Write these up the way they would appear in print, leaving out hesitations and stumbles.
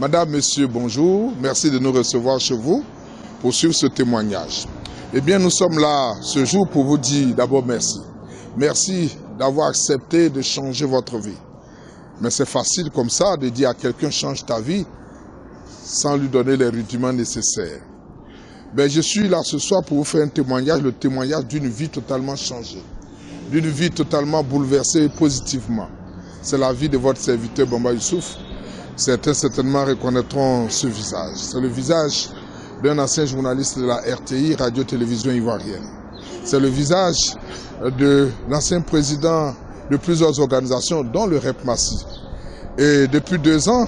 Madame, Monsieur, bonjour. Merci de nous recevoir chez vous pour suivre ce témoignage. Eh bien, nous sommes là ce jour pour vous dire d'abord merci. Merci d'avoir accepté de changer votre vie. Mais c'est facile comme ça de dire à quelqu'un change ta vie sans lui donner les rudiments nécessaires. Ben, je suis là ce soir pour vous faire un témoignage, le témoignage d'une vie totalement changée, d'une vie totalement bouleversée positivement. C'est la vie de votre serviteur Bamba Youssouf. Certains certainement reconnaîtront ce visage. C'est le visage d'un ancien journaliste de la RTI, Radio-Télévision Ivoirienne. C'est le visage de l'ancien président de plusieurs organisations, dont le REP Massi. Et depuis 2 ans,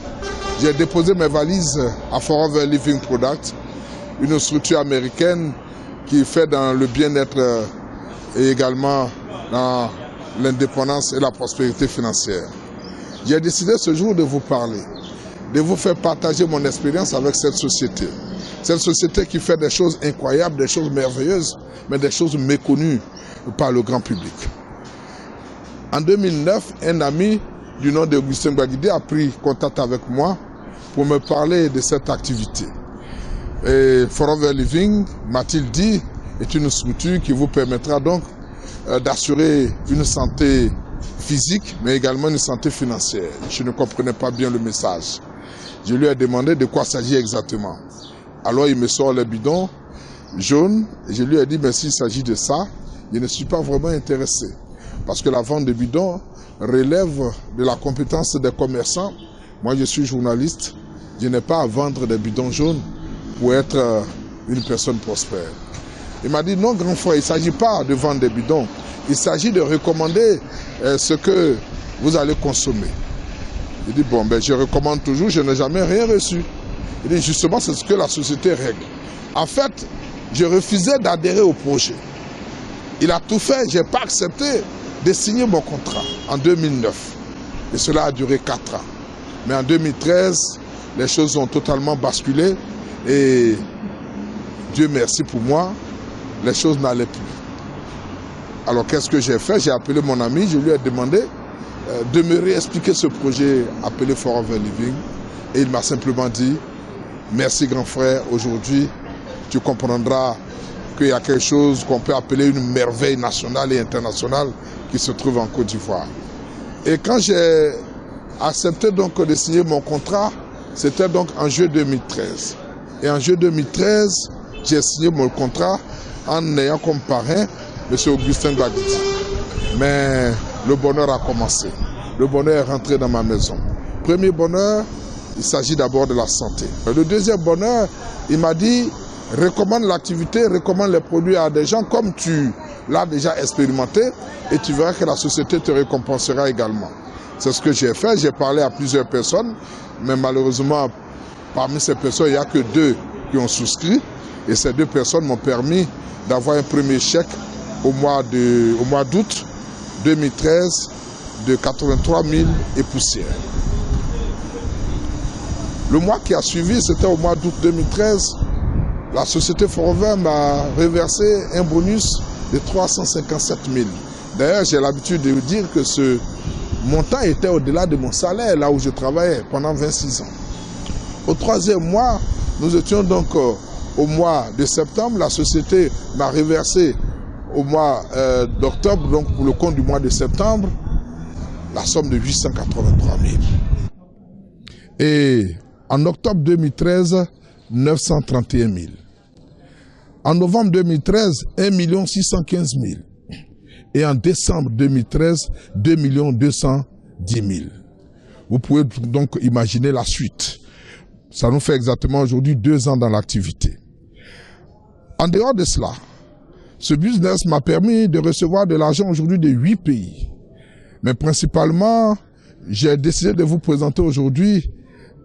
j'ai déposé mes valises à Forever Living Product, une structure américaine qui fait dans le bien-être et également dans l'indépendance et la prospérité financière. J'ai décidé ce jour de vous parler, de vous faire partager mon expérience avec cette société. Cette société qui fait des choses incroyables, des choses merveilleuses, mais des choses méconnues par le grand public. En 2009, un ami du nom d'Augustin Baguidé a pris contact avec moi pour me parler de cette activité. Et Forever Living, m'a-t-il dit, est une structure qui vous permettra donc d'assurer une santé physique, mais également une santé financière. Je ne comprenais pas bien le message. Je lui ai demandé de quoi il s'agit exactement. Alors il me sort les bidons jaunes, et je lui ai dit, mais s'il s'agit de ça, je ne suis pas vraiment intéressé. Parce que la vente de bidons relève de la compétence des commerçants. Moi, je suis journaliste, je n'ai pas à vendre des bidons jaunes pour être une personne prospère. Il m'a dit, non, grand frère, il ne s'agit pas de vendre des bidons. Il s'agit de recommander ce que vous allez consommer. Il dit, bon, ben, je recommande toujours, je n'ai jamais rien reçu. Il dit, justement, c'est ce que la société règle. En fait, je refusais d'adhérer au projet. Il a tout fait, je n'ai pas accepté de signer mon contrat en 2009. Et cela a duré 4 ans. Mais en 2013, les choses ont totalement basculé. Et Dieu merci pour moi, les choses n'allaient plus. Alors qu'est-ce que j'ai fait? J'ai appelé mon ami, je lui ai demandé de me réexpliquer ce projet appelé Forever Living. Et il m'a simplement dit, merci grand frère, aujourd'hui tu comprendras qu'il y a quelque chose qu'on peut appeler une merveille nationale et internationale qui se trouve en Côte d'Ivoire. Et quand j'ai accepté donc de signer mon contrat, c'était donc en juillet 2013. Et en juillet 2013, j'ai signé mon contrat en ayant comme parrain M. Augustin Baguidé. Mais le bonheur a commencé. Le bonheur est rentré dans ma maison. Premier bonheur, il s'agit d'abord de la santé. Le deuxième bonheur, il m'a dit, recommande l'activité, recommande les produits à des gens comme tu l'as déjà expérimenté et tu verras que la société te récompensera également. C'est ce que j'ai fait. J'ai parlé à plusieurs personnes, mais malheureusement, parmi ces personnes, il n'y a que 2 qui ont souscrit. Et ces 2 personnes m'ont permis d'avoir un premier chèque au mois d'août 2013 de 83 000 et poussière. Le mois qui a suivi, c'était au mois d'août 2013, la société Forever m'a reversé un bonus de 357 000. D'ailleurs, j'ai l'habitude de vous dire que ce montant était au-delà de mon salaire, là où je travaillais pendant 26 ans. Au 3e mois, nous étions donc au mois de septembre. La société m'a reversé au mois d'octobre, donc pour le compte du mois de septembre, la somme de 883 000. Et en octobre 2013, 931 000. En novembre 2013, 1 615 000. Et en décembre 2013, 2 210 000. Vous pouvez donc imaginer la suite. Ça nous fait exactement aujourd'hui 2 ans dans l'activité. En dehors de cela, ce business m'a permis de recevoir de l'argent aujourd'hui de 8 pays. Mais principalement, j'ai décidé de vous présenter aujourd'hui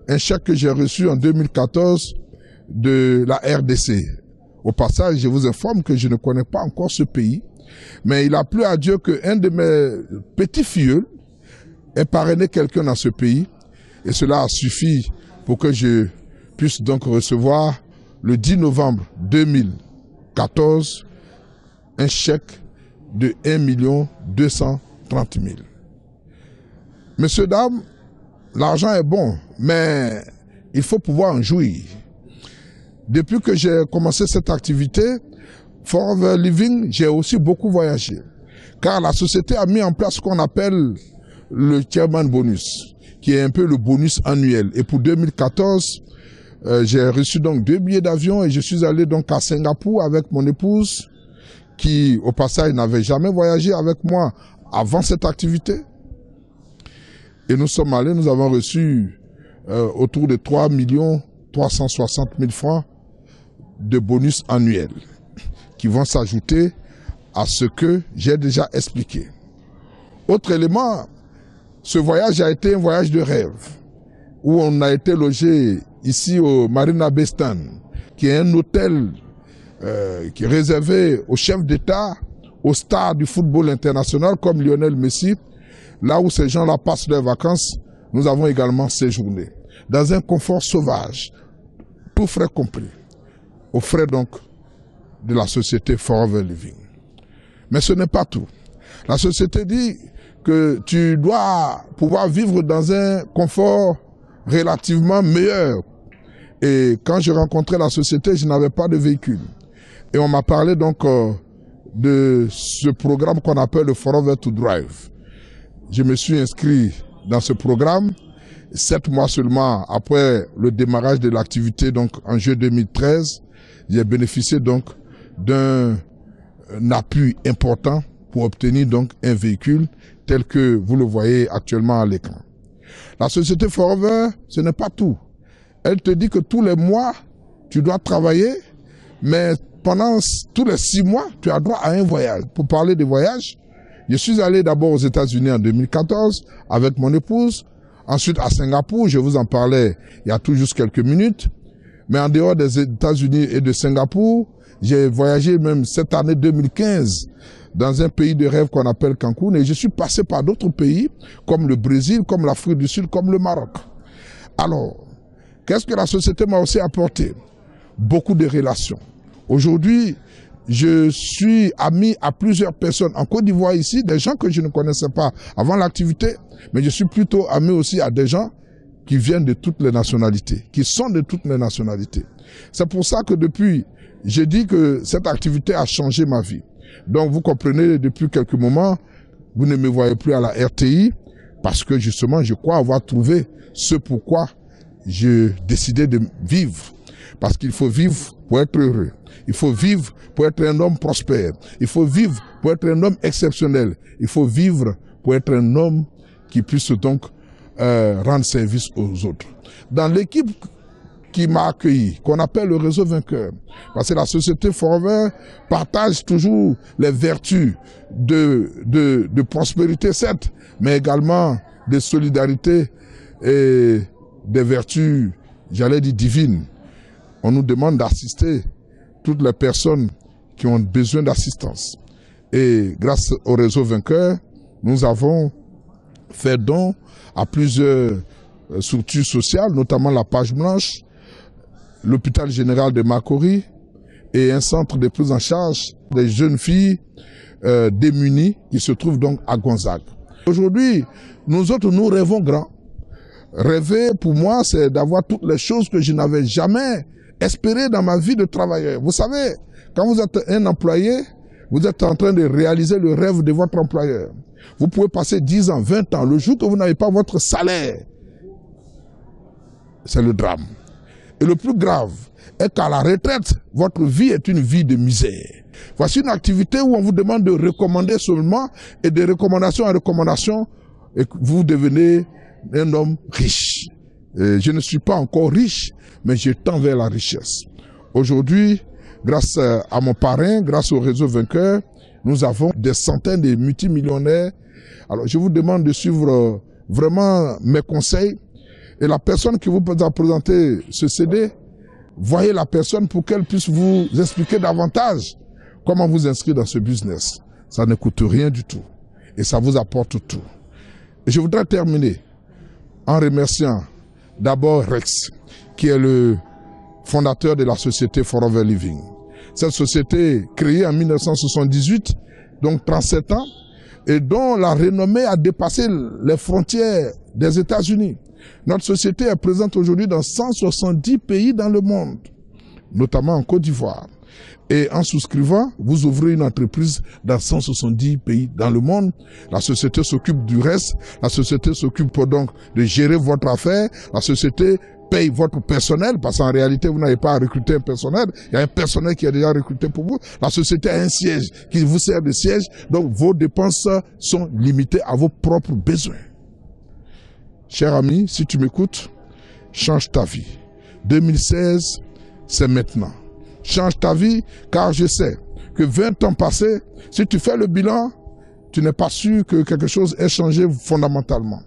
un chèque que j'ai reçu en 2014 de la RDC. Au passage, je vous informe que je ne connais pas encore ce pays, mais il a plu à Dieu qu'un de mes petits-filleuls ait parrainé quelqu'un dans ce pays, et cela a suffi pour que je puisse donc recevoir le 10 novembre 2014 un chèque de 1 230 000. Messieurs, dames, l'argent est bon, mais il faut pouvoir en jouir. Depuis que j'ai commencé cette activité, Forever Living, j'ai aussi beaucoup voyagé. Car la société a mis en place ce qu'on appelle le Chairman Bonus, qui est un peu le bonus annuel. Et pour 2014, j'ai reçu donc 2 billets d'avion et je suis allé donc à Singapour avec mon épouse, qui au passage n'avait jamais voyagé avec moi avant cette activité. Et nous sommes allés, nous avons reçu autour de 3 360 000 francs de bonus annuels qui vont s'ajouter à ce que j'ai déjà expliqué. Autre élément, ce voyage a été un voyage de rêve où on a été logé ici au Marina Bay Sands, qui est un hôtel qui est réservé aux chefs d'État, aux stars du football international comme Lionel Messi. Là où ces gens-là passent leurs vacances, nous avons également séjourné dans un confort sauvage, tout frais compris, aux frais donc de la société Forever Living. Mais ce n'est pas tout. La société dit que tu dois pouvoir vivre dans un confort relativement meilleur. Et quand je rencontrais la société, je n'avais pas de véhicule. Et on m'a parlé donc de ce programme qu'on appelle le Forever to Drive. Je me suis inscrit dans ce programme 7 mois seulement après le démarrage de l'activité, donc en juillet 2013. J'ai bénéficié donc d'un appui important pour obtenir donc un véhicule tel que vous le voyez actuellement à l'écran. La société Forever, ce n'est pas tout. Elle te dit que tous les mois, tu dois travailler, mais pendant tous les 6 mois, tu as droit à un voyage. Pour parler de voyage, je suis allé d'abord aux États-Unis en 2014 avec mon épouse, ensuite à Singapour, je vous en parlais il y a tout juste quelques minutes, mais en dehors des États-Unis et de Singapour, j'ai voyagé même cette année 2015 dans un pays de rêve qu'on appelle Cancun et je suis passé par d'autres pays comme le Brésil, comme l'Afrique du Sud, comme le Maroc. Alors, qu'est-ce que la société m'a aussi apporté? Beaucoup de relations. Aujourd'hui, je suis ami à plusieurs personnes en Côte d'Ivoire ici, des gens que je ne connaissais pas avant l'activité, mais je suis plutôt ami aussi à des gens qui viennent de toutes les nationalités, qui sont de toutes les nationalités. C'est pour ça que depuis, j'ai dit que cette activité a changé ma vie. Donc vous comprenez, depuis quelques moments, vous ne me voyez plus à la RTI, parce que justement, je crois avoir trouvé ce pourquoi j'ai décidé de vivre. Parce qu'il faut vivre pour être heureux. Il faut vivre pour être un homme prospère. Il faut vivre pour être un homme exceptionnel. Il faut vivre pour être un homme qui puisse donc rendre service aux autres. Dans l'équipe qui m'a accueilli, qu'on appelle le réseau vainqueur, parce que la société Forever partage toujours les vertus de prospérité, certes, mais également de solidarité et des vertus, j'allais dire, divines. On nous demande d'assister toutes les personnes qui ont besoin d'assistance. Et grâce au réseau vainqueur, nous avons fait don à plusieurs structures sociales, notamment la Page Blanche, l'hôpital général de Makori et un centre de prise en charge des jeunes filles démunies qui se trouvent donc à Gonzague. Aujourd'hui, nous autres, nous rêvons grand. Rêver, pour moi, c'est d'avoir toutes les choses que je n'avais jamais espérées dans ma vie de travailleur. Vous savez, quand vous êtes un employé, vous êtes en train de réaliser le rêve de votre employeur. Vous pouvez passer 10 ans, 20 ans. Le jour que vous n'avez pas votre salaire, c'est le drame. Et le plus grave est qu'à la retraite, votre vie est une vie de misère. Voici une activité où on vous demande de recommander seulement, et de recommandation en recommandation, et vous devenez un homme riche. Et je ne suis pas encore riche, mais je tends vers la richesse. Aujourd'hui, grâce à mon parrain, grâce au réseau vainqueur, nous avons des centaines de multimillionnaires. Alors, je vous demande de suivre vraiment mes conseils. Et la personne qui vous a présenté ce CD, voyez la personne pour qu'elle puisse vous expliquer davantage comment vous inscrire dans ce business. Ça ne coûte rien du tout. Et ça vous apporte tout. Et je voudrais terminer en remerciant d'abord Rex, qui est le fondateur de la société Forever Living. Cette société créée en 1978, donc 37 ans, et dont la renommée a dépassé les frontières des États-Unis. Notre société est présente aujourd'hui dans 170 pays dans le monde, notamment en Côte d'Ivoire. Et en souscrivant, vous ouvrez une entreprise dans 170 pays dans le monde. La société s'occupe du reste. La société s'occupe donc de gérer votre affaire. La société paye votre personnel, parce qu'en réalité, vous n'avez pas à recruter un personnel. Il y a un personnel qui est déjà recruté pour vous. La société a un siège qui vous sert de siège. Donc, vos dépenses sont limitées à vos propres besoins. Cher ami, si tu m'écoutes, change ta vie. 2016, c'est maintenant. Change ta vie, car je sais que 20 ans passés, si tu fais le bilan, tu n'es pas sûr que quelque chose ait changé fondamentalement.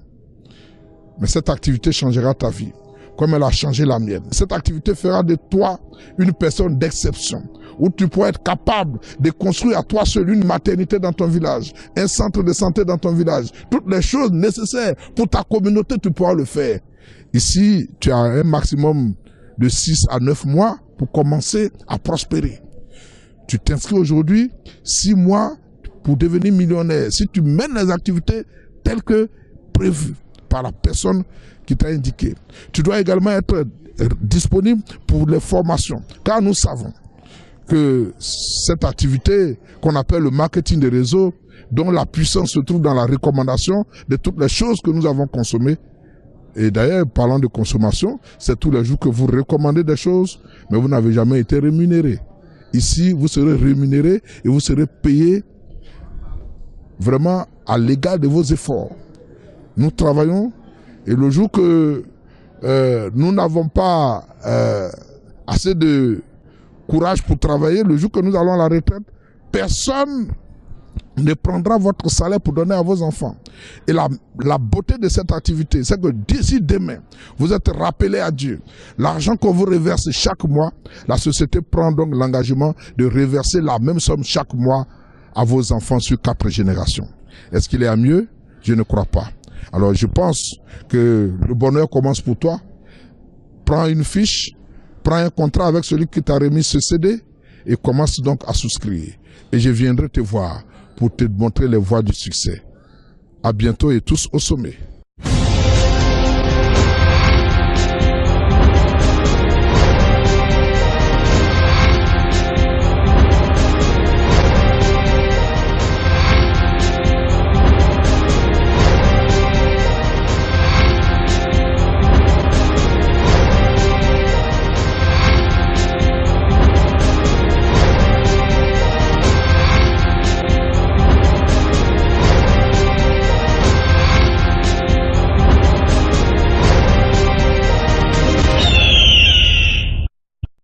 Mais cette activité changera ta vie, comme elle a changé la mienne. Cette activité fera de toi une personne d'exception, où tu pourras être capable de construire à toi seul une maternité dans ton village, un centre de santé dans ton village. Toutes les choses nécessaires pour ta communauté, tu pourras le faire. Ici, tu as un maximum de 6 à 9 mois pour commencer à prospérer. Tu t'inscris aujourd'hui, 6 mois pour devenir millionnaire. Si tu mènes les activités telles que prévues par la personne qui t'a indiqué. Tu dois également être disponible pour les formations, car nous savons que cette activité qu'on appelle le marketing des réseaux, dont la puissance se trouve dans la recommandation de toutes les choses que nous avons consommées. Et d'ailleurs, parlant de consommation, c'est tous les jours que vous recommandez des choses, mais vous n'avez jamais été rémunéré. Ici, vous serez rémunéré et vous serez payé vraiment à l'égal de vos efforts. Nous travaillons et le jour que nous n'avons pas assez de courage pour travailler, le jour que nous allons à la retraite, personne ne prendra votre salaire pour donner à vos enfants. Et la beauté de cette activité, c'est que d'ici demain, vous êtes rappelé à Dieu. L'argent qu'on vous reverse chaque mois, la société prend donc l'engagement de reverser la même somme chaque mois à vos enfants sur 4 générations. Est-ce qu'il est à mieux? Je ne crois pas. Alors je pense que le bonheur commence pour toi. Prends une fiche, prends un contrat avec celui qui t'a remis ce CD et commence donc à souscrire. Et je viendrai te voir pour te montrer les voies du succès. À bientôt et tous au sommet.